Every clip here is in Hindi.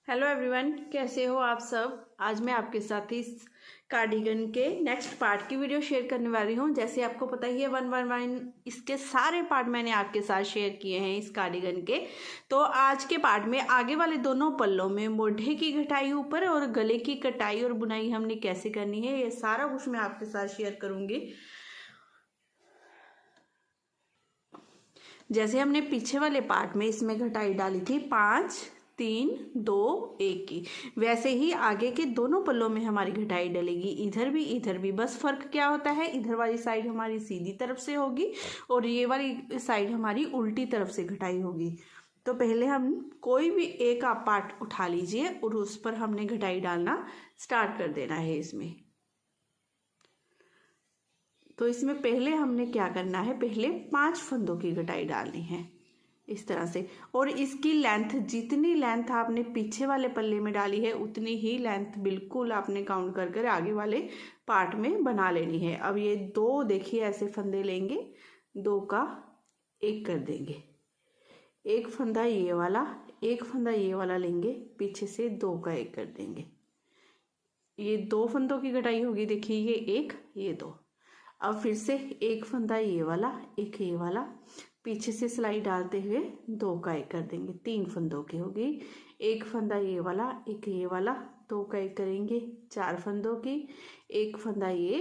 हेलो एवरीवन, कैसे हो आप सब। आज मैं आपके साथ इस कार्डिगन के नेक्स्ट पार्ट की वीडियो शेयर करने वाली हूँ। जैसे आपको पता ही है 111 इसके सारे पार्ट मैंने आपके साथ शेयर किए हैं इस कार्डिगन के। तो आज के पार्ट में आगे वाले दोनों पल्लों में मोढ़े की कटाई ऊपर और गले की कटाई और बुनाई हमने कैसे करनी है, ये सारा कुछ मैं आपके साथ शेयर करूँगी। जैसे हमने पीछे वाले पार्ट में इसमें घटाई डाली थी 5 3 2 1 की, वैसे ही आगे के दोनों पल्लों में हमारी घटाई डलेगी, इधर भी। बस फर्क क्या होता है, इधर वाली साइड हमारी सीधी तरफ से होगी और ये वाली साइड हमारी उल्टी तरफ से घटाई होगी। तो पहले हम कोई भी एक आप पार्ट उठा लीजिए और उस पर हमने घटाई डालना स्टार्ट कर देना है इसमें। तो इसमें पहले हमने क्या करना है, पहले 5 फंदों की घटाई डालनी है इस तरह से। और इसकी लेंथ, जितनी लेंथ आपने पीछे वाले पल्ले में डाली है उतनी ही लेंथ बिल्कुल आपने काउंट कर कर आगे वाले पार्ट में बना लेनी है। अब ये 2 देखिए ऐसे फंदे लेंगे, 2 का 1 कर देंगे, एक फंदा ये वाला, एक फंदा ये वाला लेंगे, पीछे से 2 का 1 कर देंगे। ये 2 फंदों की घटाई होगी, देखिए ये 1 ये 2। अब फिर से एक फंदा ये वाला, एक ये वाला, पीछे से सिलाई डालते हुए 2 का 1 कर देंगे, 3 फंदों की होगी। एक फंदा ये वाला, एक ये वाला, 2 का 1 करेंगे, 4 फंदों की। एक फंदा ये,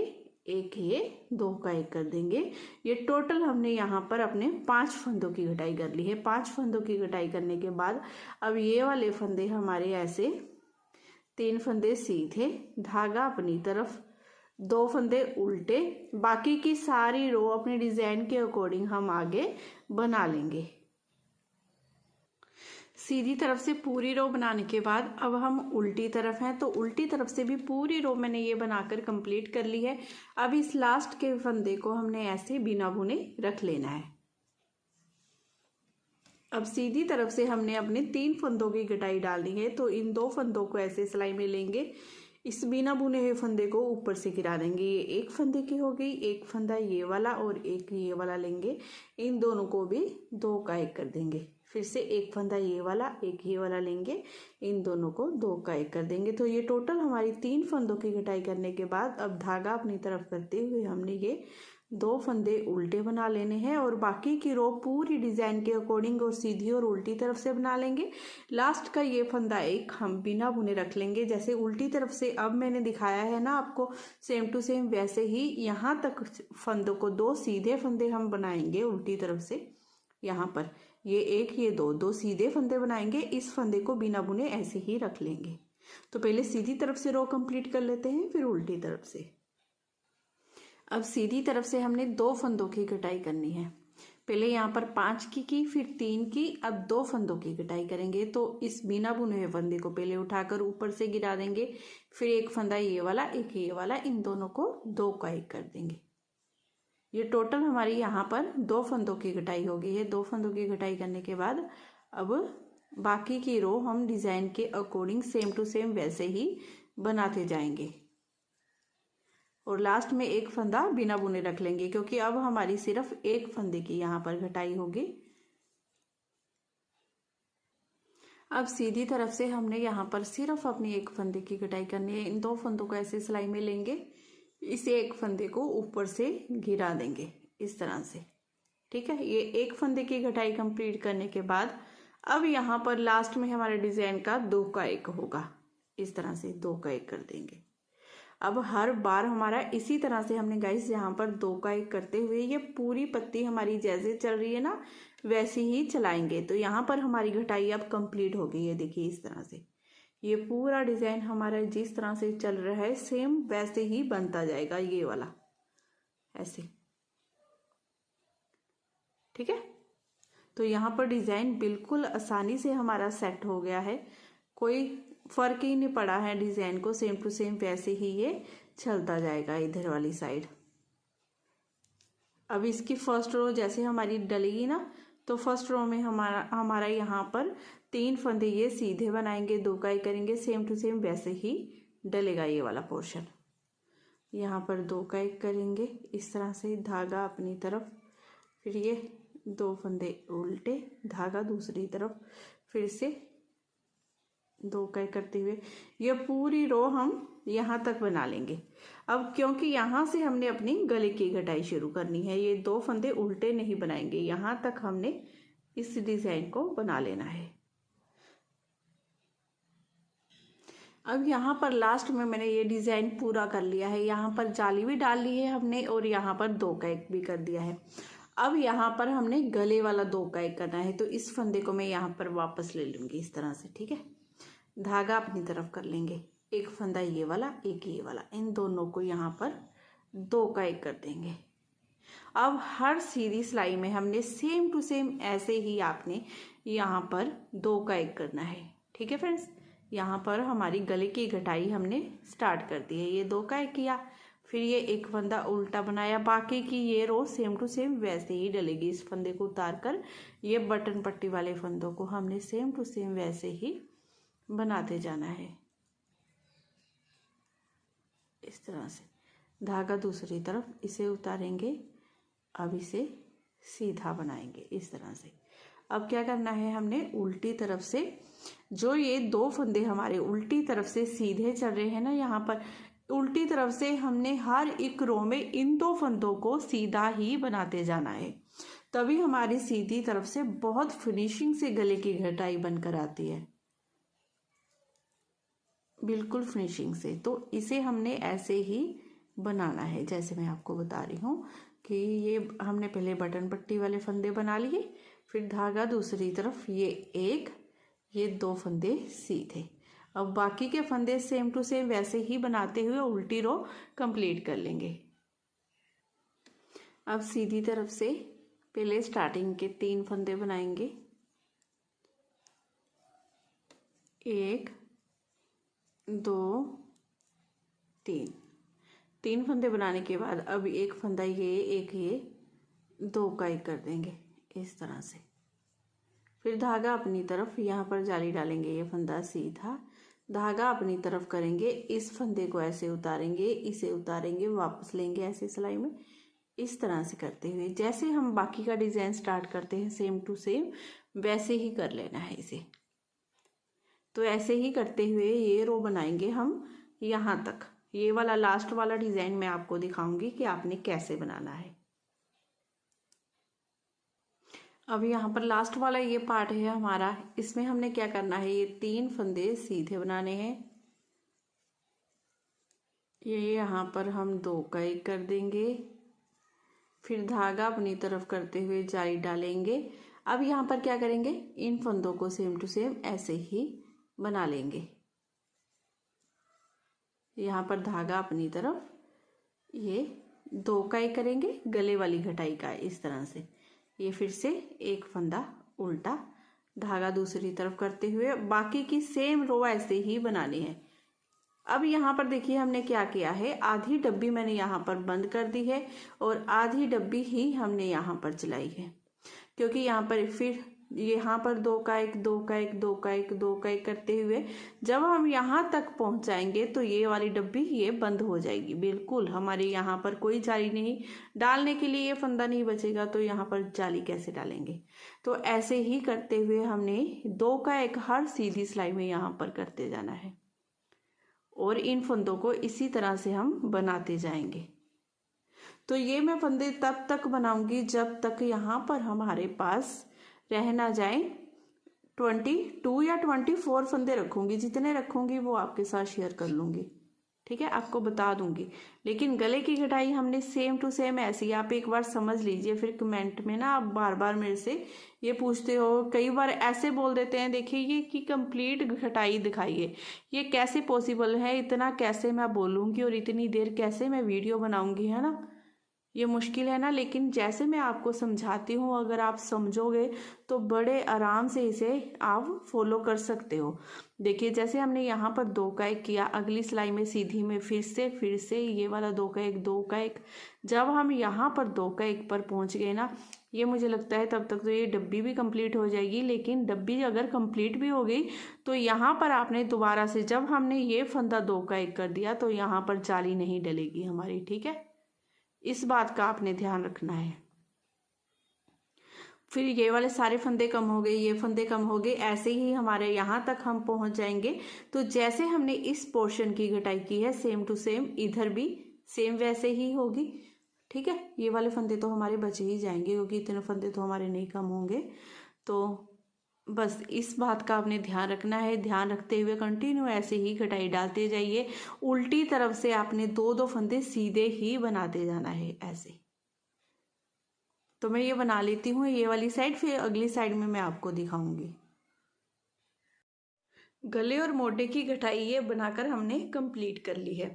एक ये, 2 का 1 कर देंगे। ये टोटल हमने यहाँ पर अपने 5 फंदों की घटाई कर ली है। 5 फंदों की घटाई करने के बाद अब ये वाले फंदे हमारे ऐसे 3 फंदे सीधे, धागा अपनी तरफ, 2 फंदे उल्टे, बाकी की सारी रो अपने डिजाइन के अकॉर्डिंग हम आगे बना लेंगे। सीधी तरफ से पूरी रो बनाने के बाद अब हम उल्टी तरफ हैं, तो उल्टी तरफ से भी पूरी रो मैंने ये बनाकर कंप्लीट कर ली है। अब इस लास्ट के फंदे को हमने ऐसे बिना बुने रख लेना है। अब सीधी तरफ से हमने अपने 3 फंदों की घटाई डालनी है, तो इन 2 फंदों को ऐसे सिलाई में लेंगे, इस बिना बुने हुए फंदे को ऊपर से गिरा देंगे। ये एक फंदे की हो गई, एक फंदा ये वाला और एक ये वाला लेंगे, इन दोनों को भी 2 का 1 कर देंगे। फिर से एक फंदा ये वाला, एक ये वाला लेंगे, इन दोनों को 2 का 1 कर देंगे। तो ये टोटल हमारी 3 फंदों की घटाई करने के बाद अब धागा अपनी तरफ करते हुए हमने ये 2 फंदे उल्टे बना लेने हैं और बाकी की रो पूरी डिजाइन के अकॉर्डिंग और सीधी और उल्टी तरफ से बना लेंगे। लास्ट का ये फंदा एक हम बिना बुने रख लेंगे, जैसे उल्टी तरफ से अब मैंने दिखाया है ना आपको, सेम टू सेम वैसे ही यहाँ तक फंदों को 2 सीधे फंदे हम बनाएंगे उल्टी तरफ से। यहाँ पर ये एक, ये 2 सीधे फंदे बनाएंगे, इस फंदे को बिना बुने ऐसे ही रख लेंगे। तो पहले सीधी तरफ से रो कंप्लीट कर लेते हैं, फिर उल्टी तरफ से। अब सीधी तरफ से हमने 2 फंदों की घटाई करनी है। पहले यहाँ पर 5 की, फिर 3 की, अब 2 फंदों की घटाई करेंगे। तो इस बिना बुने हुए फंदे को पहले उठाकर ऊपर से गिरा देंगे, फिर एक फंदा ये वाला, एक ये वाला, इन दोनों को 2 का 1 कर देंगे। ये टोटल हमारी यहाँ पर 2 फंदों की घटाई हो गई है। 2 फंदों की घटाई करने के बाद अब बाकी की रो हम डिजाइन के अकॉर्डिंग सेम टू सेम वैसे ही बनाते जाएंगे और लास्ट में एक फंदा बिना बुने रख लेंगे, क्योंकि अब हमारी सिर्फ एक फंदे की यहाँ पर घटाई होगी। अब सीधी तरफ से हमने यहाँ पर सिर्फ अपनी एक फंदे की घटाई करनी है। इन 2 फंदों को ऐसे सिलाई में लेंगे, इस एक फंदे को ऊपर से गिरा देंगे इस तरह से, ठीक है। ये एक फंदे की घटाई कंप्लीट करने के बाद अब यहाँ पर लास्ट में हमारे डिजाइन का 2 का 1 होगा, इस तरह से 2 का 1 कर देंगे। अब हर बार हमारा इसी तरह से हमने गाइस यहाँ पर 2 का 1 करते हुए ये पूरी पत्ती हमारी जैसे चल रही है ना वैसे ही चलाएंगे। तो यहाँ पर हमारी घटाई अब कंप्लीट हो गई है, देखिए इस तरह से ये पूरा डिजाइन हमारा जिस तरह से चल रहा है सेम वैसे ही बनता जाएगा, ये वाला ऐसे, ठीक है। तो यहाँ पर डिजाइन बिल्कुल आसानी से हमारा सेट हो गया है, कोई फर्क ही नहीं पड़ा है डिजाइन को, सेम टू सेम वैसे ही ये चलता जाएगा इधर वाली साइड। अब इसकी फर्स्ट रो जैसे हमारी डलेगी ना, तो फर्स्ट रो में हमारा यहाँ पर 3 फंदे ये सीधे बनाएंगे, 2 का 1 करेंगे, सेम टू सेम वैसे ही डलेगा ये वाला पोर्शन। यहाँ पर 2 का 1 करेंगे इस तरह से, धागा अपनी तरफ, फिर ये 2 फंदे उल्टे, धागा दूसरी तरफ, फिर से 2 का 1 करते हुए ये पूरी रो हम यहाँ तक बना लेंगे। अब क्योंकि यहाँ से हमने अपनी गले की कटाई शुरू करनी है, ये 2 फंदे उल्टे नहीं बनाएंगे, यहाँ तक हमने इस डिज़ाइन को बना लेना है। अब यहाँ पर लास्ट में मैंने ये डिज़ाइन पूरा कर लिया है, यहाँ पर जाली भी डाल ली है हमने और यहाँ पर 2 का 1 भी कर दिया है। अब यहाँ पर हमने गले वाला 2 का 1 करना है, तो इस फंदे को मैं यहाँ पर वापस ले लूँगी इस तरह से, ठीक है। धागा अपनी तरफ कर लेंगे, एक फंदा ये वाला, एक ये वाला, इन दोनों को यहाँ पर 2 का 1 कर देंगे। अब हर सीधी सिलाई में हमने सेम टू सेम ऐसे ही आपने यहाँ पर 2 का 1 करना है, ठीक है फ्रेंड्स। यहाँ पर हमारी गले की घटाई हमने स्टार्ट कर दी है, ये 2 का 1 किया, फिर ये एक फंदा उल्टा बनाया, बाकी की ये रो सेम टू सेम वैसे ही डलेगी। इस फंदे को उतार कर ये बटन पट्टी वाले फंदों को हमने सेम टू सेम वैसे ही बनाते जाना है, इस तरह से। धागा दूसरी तरफ, इसे उतारेंगे, अब इसे सीधा बनाएंगे इस तरह से। अब क्या करना है, हमने उल्टी तरफ से जो ये 2 फंदे हमारे उल्टी तरफ से सीधे चल रहे हैं ना, यहाँ पर उल्टी तरफ से हमने हर एक रो में इन 2 फंदों को सीधा ही बनाते जाना है, तभी हमारी सीधी तरफ से बहुत फिनिशिंग से गले की घटाई बनकर आती है, बिल्कुल फिनिशिंग से। तो इसे हमने ऐसे ही बनाना है, जैसे मैं आपको बता रही हूँ कि ये हमने पहले बटन पट्टी वाले फंदे बना लिए, फिर धागा दूसरी तरफ, ये एक, ये 2 फंदे सीधे। अब बाकी के फंदे सेम टू सेम वैसे ही बनाते हुए उल्टी रो कंप्लीट कर लेंगे। अब सीधी तरफ से पहले स्टार्टिंग के 3 फंदे बनाएंगे, 1 2 3 फंदे बनाने के बाद अब एक फंदा ये, एक ये, 2 का 1 कर देंगे इस तरह से। फिर धागा अपनी तरफ, यहाँ पर जाली डालेंगे, ये फंदा सीधा, धागा अपनी तरफ करेंगे, इस फंदे को ऐसे उतारेंगे, इसे उतारेंगे, वापस लेंगे ऐसे सिलाई में, इस तरह से करते हुए जैसे हम बाकी का डिज़ाइन स्टार्ट करते हैं सेम टू सेम वैसे ही कर लेना है इसे। तो ऐसे ही करते हुए ये रो बनाएंगे हम यहाँ तक। ये वाला लास्ट वाला डिज़ाइन मैं आपको दिखाऊंगी कि आपने कैसे बनाना है। अब यहाँ पर लास्ट वाला ये पार्ट है हमारा, इसमें हमने क्या करना है, ये 3 फंदे सीधे बनाने हैं, ये यहाँ पर हम 2 का 1 कर देंगे, फिर धागा अपनी तरफ करते हुए जाली डालेंगे। अब यहाँ पर क्या करेंगे, इन फंदों को सेम टू सेम ऐसे ही बना लेंगे, यहाँ पर धागा अपनी तरफ, ये 2 का 1 करेंगे गले वाली घटाई का इस तरह से, ये फिर से एक फंदा उल्टा, धागा दूसरी तरफ करते हुए बाकी की सेम रो ऐसे ही बनानी है। अब यहाँ पर देखिए हमने क्या किया है, आधी डब्बी मैंने यहाँ पर बंद कर दी है और आधी डब्बी ही हमने यहाँ पर चलाई है, क्योंकि यहाँ पर फिर यहाँ पर 2 का 1 2 का 1 2 का 1 2 का 1 करते हुए जब हम यहाँ तक पहुँच जाएंगे तो ये वाली डब्बी ये बंद हो जाएगी, बिल्कुल हमारे यहाँ पर कोई जाली नहीं, डालने के लिए ये फंदा नहीं बचेगा, तो यहाँ पर जाली कैसे डालेंगे। तो ऐसे ही करते हुए हमने 2 का 1 हर सीधी सिलाई में यहाँ पर करते जाना है और इन फंदों को इसी तरह से हम बनाते जाएंगे। तो ये मैं फंदे तब तक बनाऊंगी जब तक यहाँ पर हमारे पास रह ना जाए 22 या 24 फंदे रखूंगी, जितने रखूंगी वो आपके साथ शेयर कर लूंगी, ठीक है, आपको बता दूंगी। लेकिन गले की कटाई हमने सेम टू सेम ऐसी, आप एक बार समझ लीजिए, फिर कमेंट में ना आप बार बार मेरे से ये पूछते हो, कई बार ऐसे बोल देते हैं देखिए ये कि कंप्लीट कटाई दिखाइए, ये कैसे पॉसिबल है, इतना कैसे मैं बोलूँगी और इतनी देर कैसे मैं वीडियो बनाऊँगी, है ना, ये मुश्किल है ना। लेकिन जैसे मैं आपको समझाती हूँ अगर आप समझोगे तो बड़े आराम से इसे आप फॉलो कर सकते हो। देखिए जैसे हमने यहाँ पर 2 का 1 किया, अगली सिलाई में सीधी में फिर से ये वाला 2 का 1 2 का 1, जब हम यहाँ पर 2 का 1 पर पहुँच गए ना, ये मुझे लगता है तब तक तो ये डब्बी भी कंप्लीट हो जाएगी। लेकिन डब्बी अगर कंप्लीट भी हो गई तो यहाँ पर आपने दोबारा से, जब हमने ये फंदा 2 का 1 कर दिया तो यहाँ पर जाली नहीं डलेगी हमारी, ठीक है, इस बात का आपने ध्यान रखना है। फिर ये वाले सारे फंदे कम हो गए, ये फंदे कम हो गए, ऐसे ही हमारे यहाँ तक हम पहुँच जाएंगे। तो जैसे हमने इस पोर्शन की कटाई की है सेम टू सेम इधर भी सेम वैसे ही होगी। ठीक है, ये वाले फंदे तो हमारे बचे ही जाएंगे क्योंकि इतने फंदे तो हमारे नहीं कम होंगे। तो बस इस बात का आपने ध्यान रखना है। ध्यान रखते हुए कंटिन्यू ऐसे ही कटाई डालते जाइए। उल्टी तरफ से आपने दो दो फंदे सीधे ही बनाते जाना है ऐसे। तो मैं ये बना लेती हूँ ये वाली साइड, फिर अगली साइड में मैं आपको दिखाऊंगी। गले और मोढे की कटाई ये बनाकर हमने कंप्लीट कर ली है।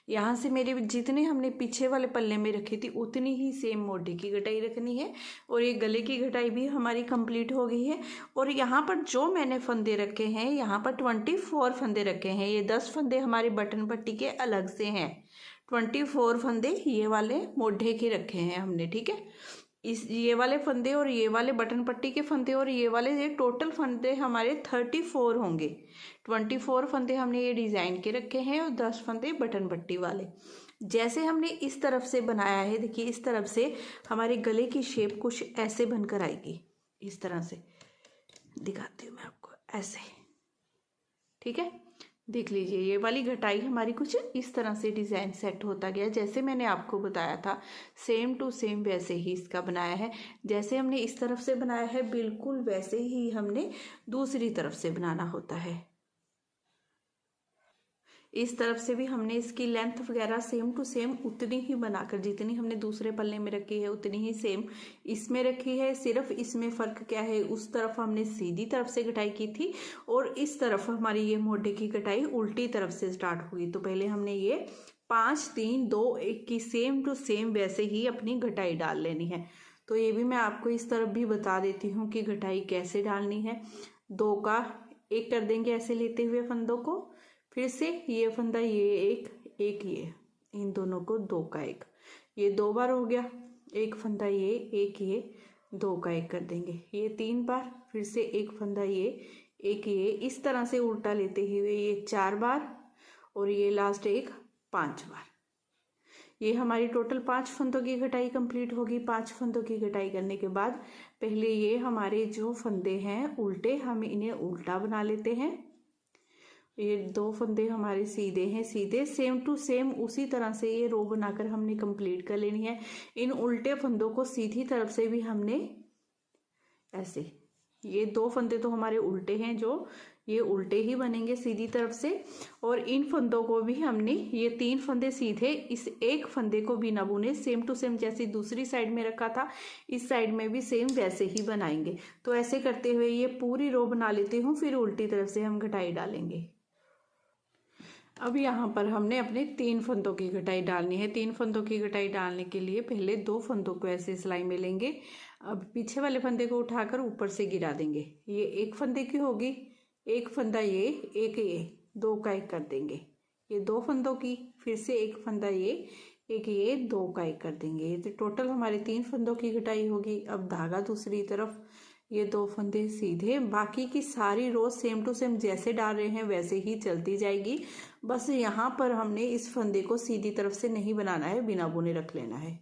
यहाँ से मेरे जितने हमने पीछे वाले पल्ले में रखी थी उतनी ही सेम मोढे की कटाई रखनी है। और ये गले की कटाई भी हमारी कंप्लीट हो गई है। और यहाँ पर जो मैंने फंदे रखे हैं, यहाँ पर 24 फंदे रखे हैं। ये 10 फंदे हमारे बटन पट्टी के अलग से हैं। 24 फंदे ये वाले मोढे के रखे हैं हमने। ठीक है, इस ये वाले फंदे और ये वाले बटन पट्टी के फंदे और ये वाले ये टोटल फंदे हमारे 34 होंगे। 24 फंदे हमने ये डिज़ाइन के रखे हैं और 10 फंदे बटन पट्टी वाले। जैसे हमने इस तरफ से बनाया है, देखिए इस तरफ से हमारे गले की शेप कुछ ऐसे बनकर आएगी। इस तरह से दिखाती हूँ मैं आपको, ऐसे। ठीक है, देख लीजिए ये वाली घटाई हमारी कुछ इस तरह से डिज़ाइन सेट होता गया। जैसे मैंने आपको बताया था सेम टू सेम वैसे ही इसका बनाया है। जैसे हमने इस तरफ से बनाया है बिल्कुल वैसे ही हमने दूसरी तरफ से बनाना होता है। इस तरफ से भी हमने इसकी लेंथ वगैरह सेम टू सेम उतनी ही बनाकर, जितनी हमने दूसरे पल्ले में रखी है उतनी ही सेम इसमें रखी है। सिर्फ इसमें फ़र्क क्या है, उस तरफ हमने सीधी तरफ से कटाई की थी और इस तरफ हमारी ये मोढे की कटाई उल्टी तरफ से स्टार्ट हुई। तो पहले हमने ये 5 3 2 1 की सेम टू सेम वैसे ही अपनी घटाई डाल लेनी है। तो ये भी मैं आपको इस तरफ भी बता देती हूँ कि घटाई कैसे डालनी है। 2 का 1 कर देंगे ऐसे लेते हुए फंदों को, फिर से ये फंदा ये एक ये, इन दोनों को 2 का 1, ये 2 बार हो गया। एक फंदा ये एक ये 2 का 1 कर देंगे, ये 3 बार। फिर से एक फंदा ये एक ये, इस तरह से उल्टा लेते हुए ये 4 बार और ये लास्ट एक 5 बार। ये हमारी टोटल 5 फंदों की कटाई कंप्लीट होगी। 5 फंदों की कटाई करने के बाद पहले ये हमारे जो फंदे हैं उल्टे, हम इन्हें उल्टा बना लेते हैं। ये 2 फंदे हमारे सीधे हैं, सीधे सेम टू सेम उसी तरह से ये रो बनाकर हमने कंप्लीट कर लेनी है। इन उल्टे फंदों को सीधी तरफ से भी हमने ऐसे, ये 2 फंदे तो हमारे उल्टे हैं जो ये उल्टे ही बनेंगे सीधी तरफ से। और इन फंदों को भी हमने ये 3 फंदे सीधे इस एक फंदे को बिना बुने सेम टू सेम जैसे दूसरी साइड में रखा था इस साइड में भी सेम वैसे ही बनाएंगे। तो ऐसे करते हुए ये पूरी रो बना लेती हूँ, फिर उल्टी तरफ से हम घटाई डालेंगे। अब यहाँ पर हमने अपने 3 फंदों की घटाई डालनी है। 3 फंदों की घटाई डालने के लिए पहले 2 फंदों को ऐसे सिलाई में लेंगे। अब पीछे वाले फंदे को उठाकर ऊपर से गिरा देंगे। ये एक फंदे की होगी, एक फंदा ये एक ये 2 का 1 कर देंगे। ये 2 फंदों की, फिर से एक फंदा ये एक ये 2 का 1 कर देंगे। तो टोटल हमारे 3 फंदों की घटाई होगी। अब धागा दूसरी तरफ, ये 2 फंदे सीधे, बाकी की सारी रो सेम टू सेम जैसे डाल रहे हैं वैसे ही चलती जाएगी। बस यहाँ पर हमने इस फंदे को सीधी तरफ से नहीं बनाना है, बिना बुने रख लेना है।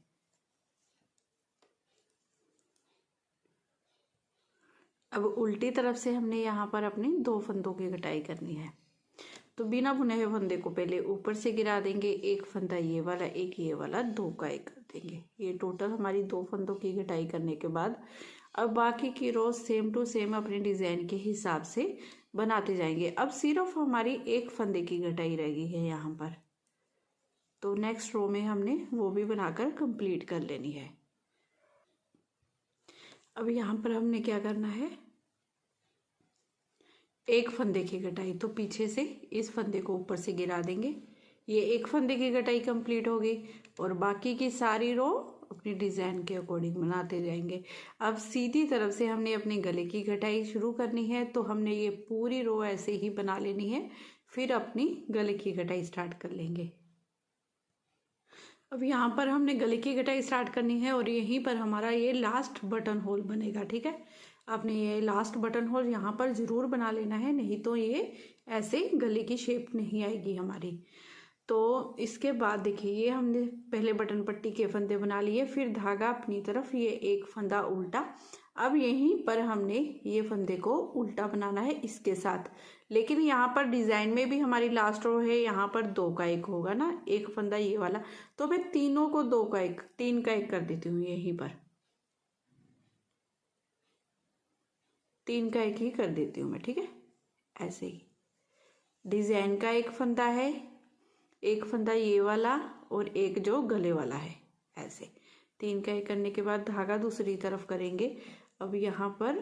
अब उल्टी तरफ से हमने यहाँ पर अपने 2 फंदों की घटाई करनी है। तो बिना बुने हुए फंदे को पहले ऊपर से गिरा देंगे। एक फंदा ये वाला एक ये वाला 2 का 1 कर देंगे। ये टोटल हमारी 2 फंदों की घटाई करने के बाद अब बाकी की रो सेम टू सेम अपने डिज़ाइन के हिसाब से बनाते जाएंगे। अब सिर्फ हमारी एक फंदे की घटाई रह गई है यहाँ पर, तो नेक्स्ट रो में हमने वो भी बनाकर कंप्लीट कर लेनी है। अब यहाँ पर हमने क्या करना है, एक फंदे की घटाई, तो पीछे से इस फंदे को ऊपर से गिरा देंगे। ये एक फंदे की घटाई कंप्लीट हो गई और बाकी की सारी रो अपनी डिज़ाइन के अकॉर्डिंग बनाते जाएंगे। अब सीधी तरफ से हमने अपने गले की घटाई शुरू करनी है, तो हमने ये पूरी रो ऐसे ही बना लेनी है, फिर अपनी गले की घटाई स्टार्ट कर लेंगे। अब यहाँ पर हमने गले की घटाई स्टार्ट करनी है और यहीं पर हमारा ये लास्ट बटन होल बनेगा। ठीक है, आपने ये लास्ट बटन होल यहाँ पर ज़रूर बना लेना है, नहीं तो ये ऐसे गले की शेप नहीं आएगी हमारी। तो इसके बाद देखिए ये हमने पहले बटन पट्टी के फंदे बना लिए, फिर धागा अपनी तरफ, ये एक फंदा उल्टा। अब यहीं पर हमने ये फंदे को उल्टा बनाना है इसके साथ, लेकिन यहाँ पर डिजाइन में भी हमारी लास्ट रो है, यहाँ पर 2 का 1 होगा ना, एक फंदा ये वाला, तो मैं तीनों को 2 का 1 3 का 1 कर देती हूँ, यहीं पर 3 का 1 ही कर देती हूँ मैं, ठीक है। ऐसे ही डिजाइन का एक फंदा है, एक फंदा ये वाला और एक जो गले वाला है, ऐसे 3 का 1 करने के बाद धागा दूसरी तरफ करेंगे। अब यहाँ पर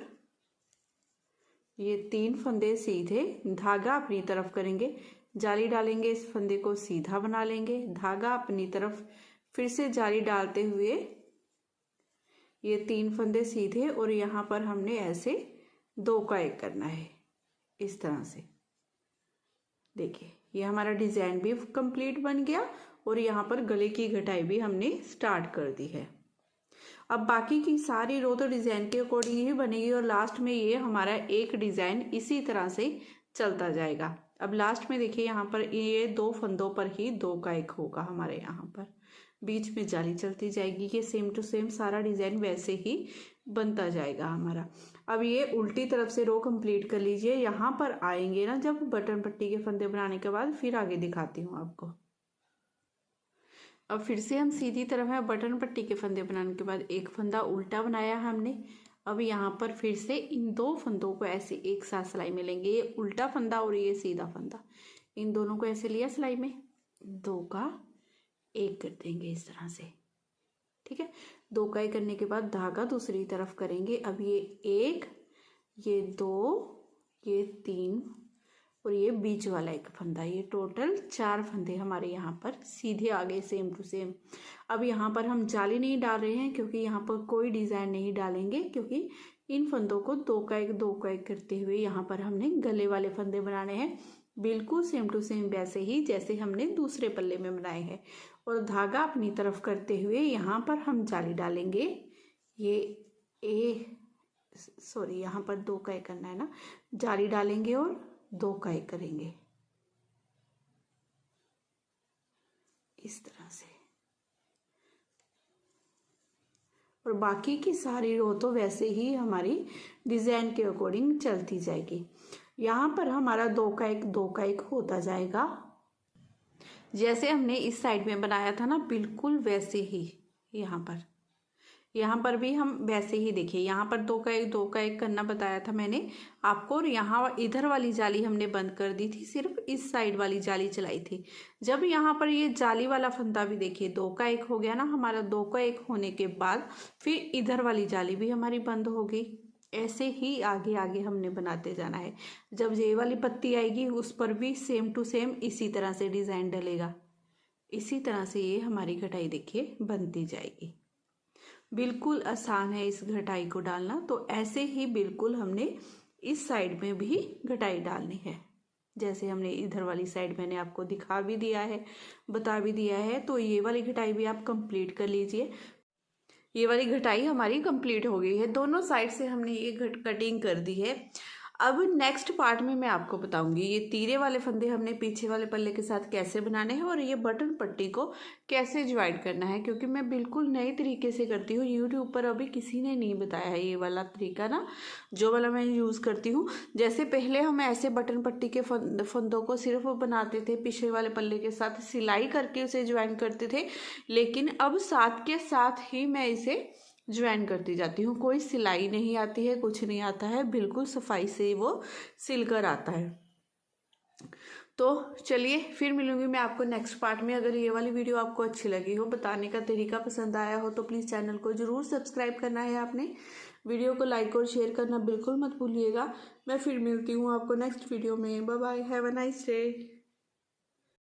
ये 3 फंदे सीधे, धागा अपनी तरफ करेंगे, जाली डालेंगे, इस फंदे को सीधा बना लेंगे, धागा अपनी तरफ, फिर से जाली डालते हुए ये 3 फंदे सीधे, और यहाँ पर हमने ऐसे 2 का 1 करना है इस तरह से। देखिए ये हमारा डिजाइन भी कंप्लीट बन गया और यहाँ पर गले की घटाई भी हमने स्टार्ट कर दी है। अब बाकी की सारी रो तो डिजाइन के अकॉर्डिंग ही बनेगी और लास्ट में ये हमारा एक डिजाइन इसी तरह से चलता जाएगा। अब लास्ट में देखिए यहाँ पर ये 2 फंदों पर ही 2 का 1 होगा हमारे, यहाँ पर बीच में जाली चलती जाएगी। ये सेम टू सेम सारा डिजाइन वैसे ही बनता जाएगा हमारा। अब ये उल्टी तरफ से रो कंप्लीट कर लीजिए। यहाँ पर आएंगे ना जब बटन पट्टी के फंदे बनाने के बाद, फिर आगे दिखाती हूँ आपको। अब फिर से हम सीधी तरफ है, बटन पट्टी के फंदे बनाने के बाद एक फंदा उल्टा बनाया हमने। अब यहाँ पर फिर से इन 2 फंदों को ऐसे एक साथ सिलाई में लेंगे, ये उल्टा फंदा और ये सीधा फंदा, इन दोनों को ऐसे लिया सिलाई में, 2 का 1 कर देंगे इस तरह से, ठीक है। 2 का 1 करने के बाद धागा दूसरी तरफ करेंगे। अब ये 1, ये 2, ये 3 और ये बीच वाला एक फंदा, ये टोटल 4 फंदे हमारे यहाँ पर सीधे आगे सेम टू सेम। अब यहाँ पर हम जाली नहीं डाल रहे हैं क्योंकि यहाँ पर कोई डिजाइन नहीं डालेंगे, क्योंकि इन फंदों को 2 का 1 करते हुए यहाँ पर हमने गले वाले फंदे बनाने हैं, बिल्कुल सेम टू सेम वैसे ही जैसे हमने दूसरे पल्ले में बनाए हैं। और धागा अपनी तरफ करते हुए यहाँ पर हम जाली डालेंगे, ये सॉरी यहाँ पर 2 का 1 करना है ना, जाली डालेंगे और 2 का 1 करेंगे इस तरह से। और बाकी की सारी रो तो वैसे ही हमारी डिजाइन के अकॉर्डिंग चलती जाएगी। यहाँ पर हमारा 2 का 1 होता जाएगा, जैसे हमने इस साइड में बनाया था ना, बिल्कुल वैसे ही यहाँ पर भी हम वैसे ही, देखिए यहाँ पर 2 का 1 करना बताया था मैंने आपको, और यहाँ इधर वाली जाली हमने बंद कर दी थी, सिर्फ इस साइड वाली जाली चलाई थी। जब यहाँ पर ये जाली वाला फंदा भी देखिए 2 का 1 हो गया ना हमारा, 2 का 1 होने के बाद फिर इधर वाली जाली भी हमारी बंद हो गई। ऐसे ही आगे आगे हमने बनाते जाना है। जब ये वाली पत्ती आएगी उस पर भी सेम टू सेम इसी तरह से डिजाइन डलेगा, इसी तरह से ये हमारी घटाई देखिए बनती जाएगी। बिल्कुल आसान है इस घटाई को डालना। तो ऐसे ही बिल्कुल हमने इस साइड में भी घटाई डालनी है, जैसे हमने इधर वाली साइड मैंने आपको दिखा भी दिया है, बता भी दिया है। तो ये वाली घटाई भी आप कंप्लीट कर लीजिए। ये वाली घटाई हमारी कंप्लीट हो गई है, दोनों साइड से हमने ये कटिंग कर दी है। अब नेक्स्ट पार्ट में मैं आपको बताऊंगी ये तीरे वाले फंदे हमने पीछे वाले पल्ले के साथ कैसे बनाने हैं और ये बटन पट्टी को कैसे ज्वाइन करना है, क्योंकि मैं बिल्कुल नए तरीके से करती हूँ। यूट्यूब पर अभी किसी ने नहीं बताया है ये वाला तरीका ना, जो वाला मैं यूज़ करती हूँ। जैसे पहले हम ऐसे बटन पट्टी के फंदों को सिर्फ बनाते थे, पीछे वाले पल्ले के साथ सिलाई करके उसे ज्वाइन करते थे, लेकिन अब साथ के साथ ही मैं इसे ज्वाइन करती जाती हूँ। कोई सिलाई नहीं आती है, कुछ नहीं आता है, बिल्कुल सफाई से वो सिलकर आता है। तो चलिए फिर मिलूंगी मैं आपको नेक्स्ट पार्ट में। अगर ये वाली वीडियो आपको अच्छी लगी हो, बताने का तरीका पसंद आया हो, तो प्लीज़ चैनल को ज़रूर सब्सक्राइब करना है आपने। वीडियो को लाइक और शेयर करना बिल्कुल मत भूलिएगा। मैं फिर मिलती हूँ आपको नेक्स्ट वीडियो में। Bye bye, have a nice day.